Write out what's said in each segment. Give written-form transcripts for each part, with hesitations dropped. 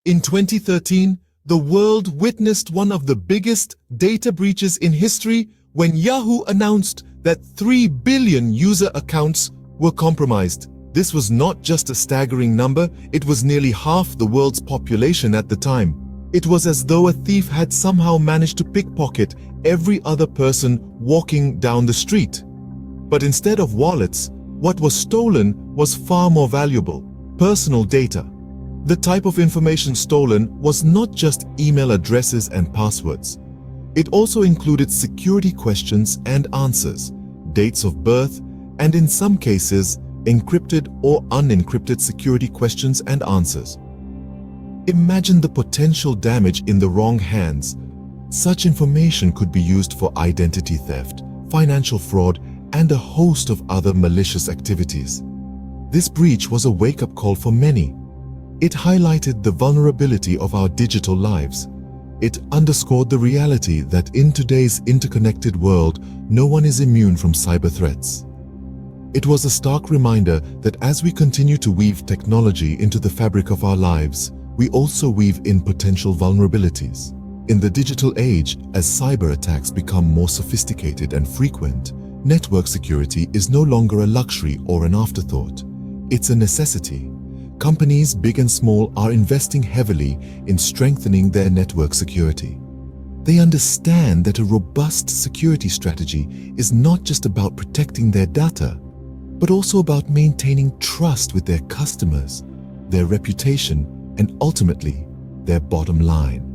In 2013, the world witnessed one of the biggest data breaches in history when Yahoo announced that 3 billion user accounts were compromised. This was not just a staggering number, it was nearly half the world's population at the time. It was as though a thief had somehow managed to pickpocket every other person walking down the street. But instead of wallets, what was stolen was far more valuable: personal data. The type of information stolen was not just email addresses and passwords. It also included security questions and answers, dates of birth, and in some cases, encrypted or unencrypted security questions and answers. Imagine the potential damage in the wrong hands. Such information could be used for identity theft, financial fraud, and a host of other malicious activities. This breach was a wake-up call for many. It highlighted the vulnerability of our digital lives. It underscored the reality that in today's interconnected world, no one is immune from cyber threats. It was a stark reminder that as we continue to weave technology into the fabric of our lives, we also weave in potential vulnerabilities. In the digital age, as cyber attacks become more sophisticated and frequent, network security is no longer a luxury or an afterthought. It's a necessity. Companies, big and small, are investing heavily in strengthening their network security. They understand that a robust security strategy is not just about protecting their data, but also about maintaining trust with their customers, their reputation, and ultimately, their bottom line.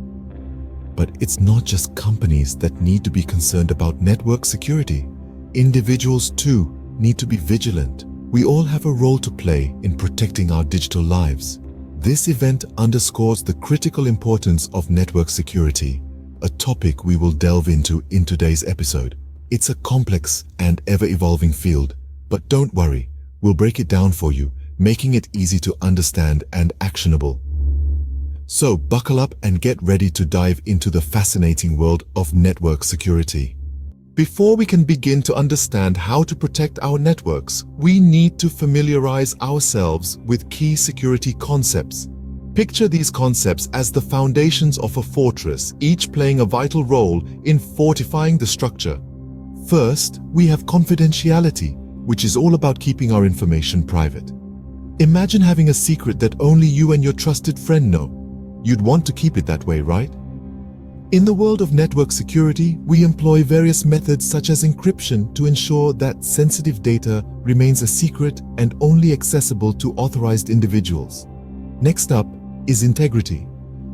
But it's not just companies that need to be concerned about network security. Individuals too need to be vigilant. We all have a role to play in protecting our digital lives. This event underscores the critical importance of network security, a topic we will delve into in today's episode. It's a complex and ever-evolving field, but don't worry, we'll break it down for you, making it easy to understand and actionable. So buckle up and get ready to dive into the fascinating world of network security. Before we can begin to understand how to protect our networks, we need to familiarize ourselves with key security concepts. Picture these concepts as the foundations of a fortress, each playing a vital role in fortifying the structure. First, we have confidentiality, which is all about keeping our information private. Imagine having a secret that only you and your trusted friend know. You'd want to keep it that way, right? In the world of network security, we employ various methods such as encryption to ensure that sensitive data remains a secret and only accessible to authorized individuals. Next up is integrity.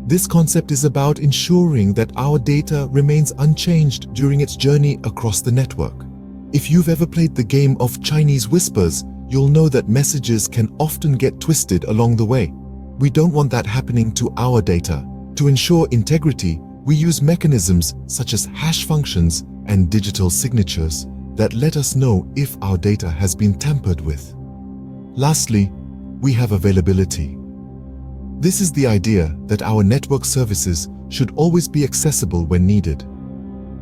This concept is about ensuring that our data remains unchanged during its journey across the network. If you've ever played the game of Chinese whispers, you'll know that messages can often get twisted along the way. We don't want that happening to our data. To ensure integrity, we use mechanisms such as hash functions and digital signatures that let us know if our data has been tampered with. Lastly, we have availability. This is the idea that our network services should always be accessible when needed.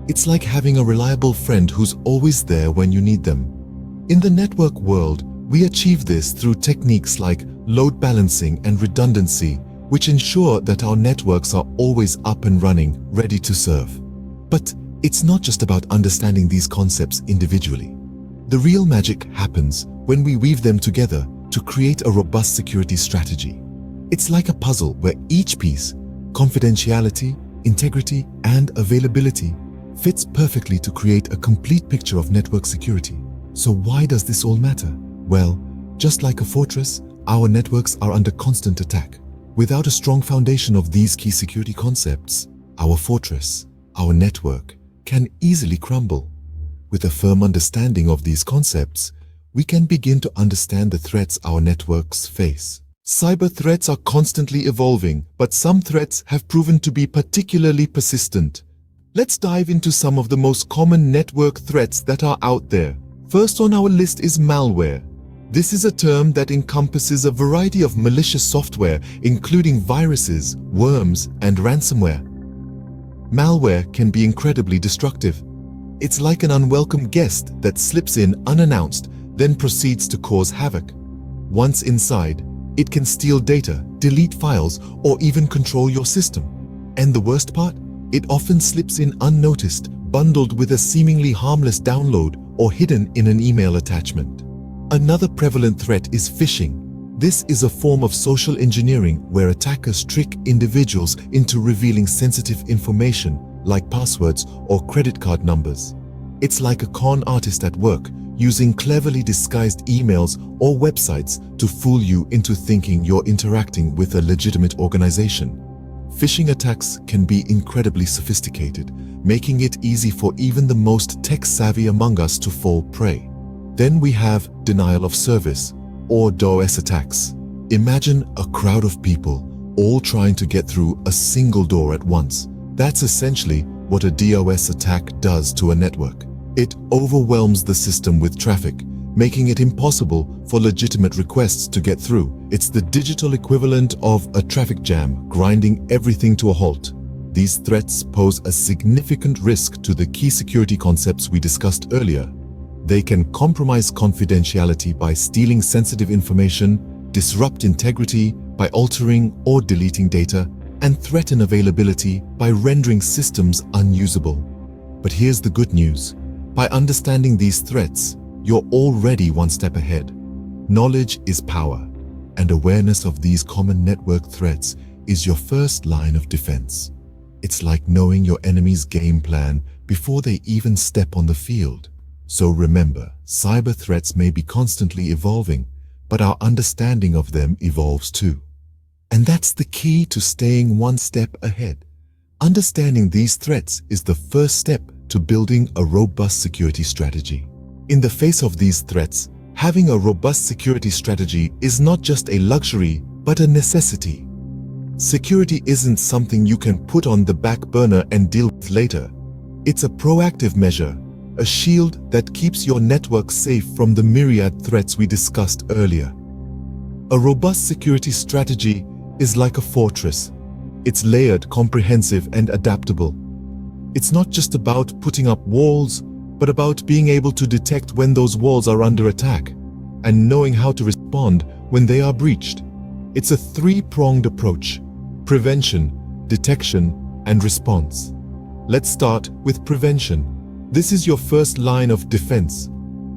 It's like having a reliable friend who's always there when you need them. In the network world, we achieve this through techniques like load balancing and redundancy, which ensure that our networks are always up and running, ready to serve. But it's not just about understanding these concepts individually. The real magic happens when we weave them together to create a robust security strategy. It's like a puzzle where each piece, confidentiality, integrity, and availability, fits perfectly to create a complete picture of network security. So why does this all matter? Well, just like a fortress, our networks are under constant attack. Without a strong foundation of these key security concepts, our fortress, our network, can easily crumble. With a firm understanding of these concepts, we can begin to understand the threats our networks face. Cyber threats are constantly evolving, but some threats have proven to be particularly persistent. Let's dive into some of the most common network threats that are out there. First on our list is malware. This is a term that encompasses a variety of malicious software, including viruses, worms, and ransomware. Malware can be incredibly destructive. It's like an unwelcome guest that slips in unannounced, then proceeds to cause havoc. Once inside, it can steal data, delete files, or even control your system. And the worst part? It often slips in unnoticed, bundled with a seemingly harmless download or hidden in an email attachment. Another prevalent threat is phishing. This is a form of social engineering where attackers trick individuals into revealing sensitive information like passwords or credit card numbers. It's like a con artist at work, using cleverly disguised emails or websites to fool you into thinking you're interacting with a legitimate organization. Phishing attacks can be incredibly sophisticated, making it easy for even the most tech-savvy among us to fall prey. Then we have denial of service, or DOS attacks. Imagine a crowd of people all trying to get through a single door at once. That's essentially what a DOS attack does to a network. It overwhelms the system with traffic, making it impossible for legitimate requests to get through. It's the digital equivalent of a traffic jam, grinding everything to a halt. These threats pose a significant risk to the key security concepts we discussed earlier. They can compromise confidentiality by stealing sensitive information, disrupt integrity by altering or deleting data, and threaten availability by rendering systems unusable. But here's the good news. By understanding these threats, you're already one step ahead. Knowledge is power, and awareness of these common network threats is your first line of defense. It's like knowing your enemy's game plan before they even step on the field. So remember, cyber threats may be constantly evolving, but our understanding of them evolves too. And that's the key to staying one step ahead. Understanding these threats is the first step to building a robust security strategy. In the face of these threats, having a robust security strategy is not just a luxury, but a necessity. Security isn't something you can put on the back burner and deal with later. It's a proactive measure, a shield that keeps your network safe from the myriad threats we discussed earlier. A robust security strategy is like a fortress. It's layered, comprehensive, and adaptable. It's not just about putting up walls, but about being able to detect when those walls are under attack and knowing how to respond when they are breached. It's a three-pronged approach: prevention, detection, and response. Let's start with prevention. This is your first line of defense.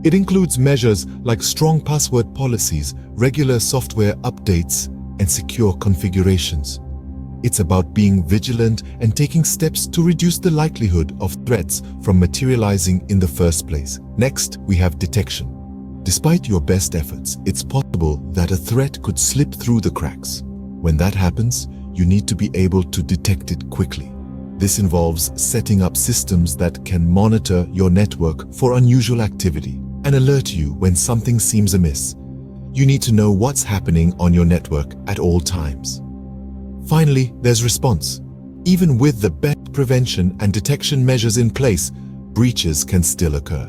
It includes measures like strong password policies, regular software updates, and secure configurations. It's about being vigilant and taking steps to reduce the likelihood of threats from materializing in the first place. Next, we have detection. Despite your best efforts, it's possible that a threat could slip through the cracks. When that happens, you need to be able to detect it quickly. This involves setting up systems that can monitor your network for unusual activity and alert you when something seems amiss. You need to know what's happening on your network at all times. Finally, there's response. Even with the best prevention and detection measures in place, breaches can still occur.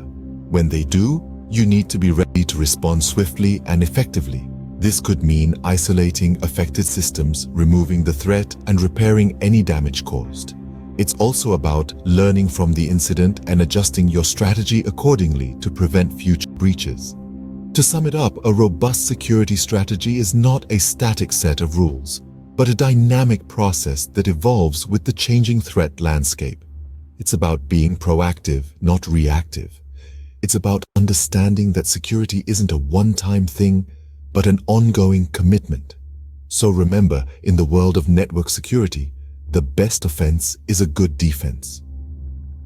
When they do, you need to be ready to respond swiftly and effectively. This could mean isolating affected systems, removing the threat, and repairing any damage caused. It's also about learning from the incident and adjusting your strategy accordingly to prevent future breaches. To sum it up, a robust security strategy is not a static set of rules, but a dynamic process that evolves with the changing threat landscape. It's about being proactive, not reactive. It's about understanding that security isn't a one-time thing, but an ongoing commitment. So remember, in the world of network security, the best offense is a good defense.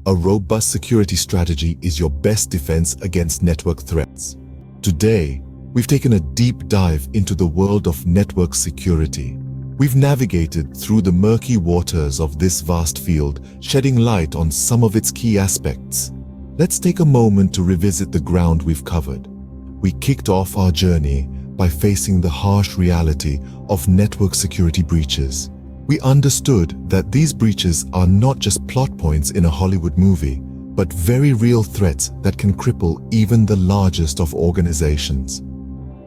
A robust security strategy is your best defense against network threats. Today, we've taken a deep dive into the world of network security. We've navigated through the murky waters of this vast field, shedding light on some of its key aspects. Let's take a moment to revisit the ground we've covered. We kicked off our journey by facing the harsh reality of network security breaches. We understood that these breaches are not just plot points in a Hollywood movie, but very real threats that can cripple even the largest of organizations.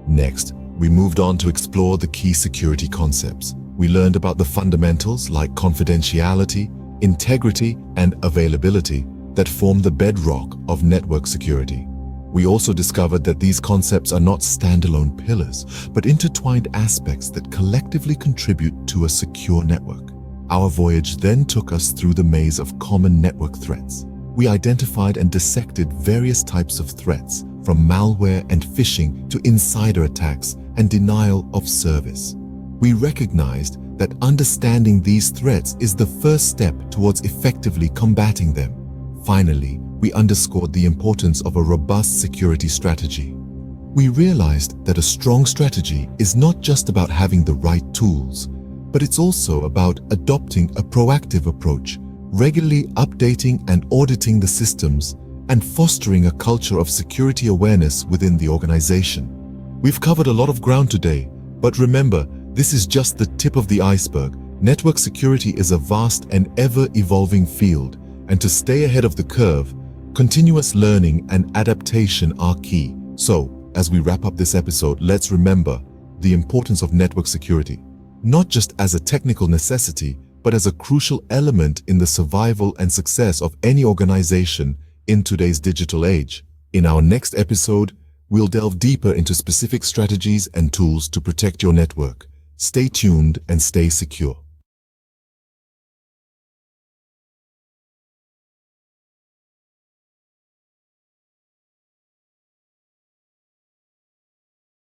Next, we moved on to explore the key security concepts. We learned about the fundamentals like confidentiality, integrity, and availability that form the bedrock of network security. We also discovered that these concepts are not standalone pillars, but intertwined aspects that collectively contribute to a secure network. Our voyage then took us through the maze of common network threats. We identified and dissected various types of threats, from malware and phishing to insider attacks and denial of service. We recognized that understanding these threats is the first step towards effectively combating them. Finally, we underscored the importance of a robust security strategy. We realized that a strong strategy is not just about having the right tools, but it's also about adopting a proactive approach, regularly updating and auditing the systems, and fostering a culture of security awareness within the organization. We've covered a lot of ground today, but remember, this is just the tip of the iceberg. Network security is a vast and ever-evolving field, and to stay ahead of the curve, continuous learning and adaptation are key. So, as we wrap up this episode, let's remember the importance of network security, not just as a technical necessity, but as a crucial element in the survival and success of any organization in today's digital age. In our next episode, we'll delve deeper into specific strategies and tools to protect your network. Stay tuned and stay secure.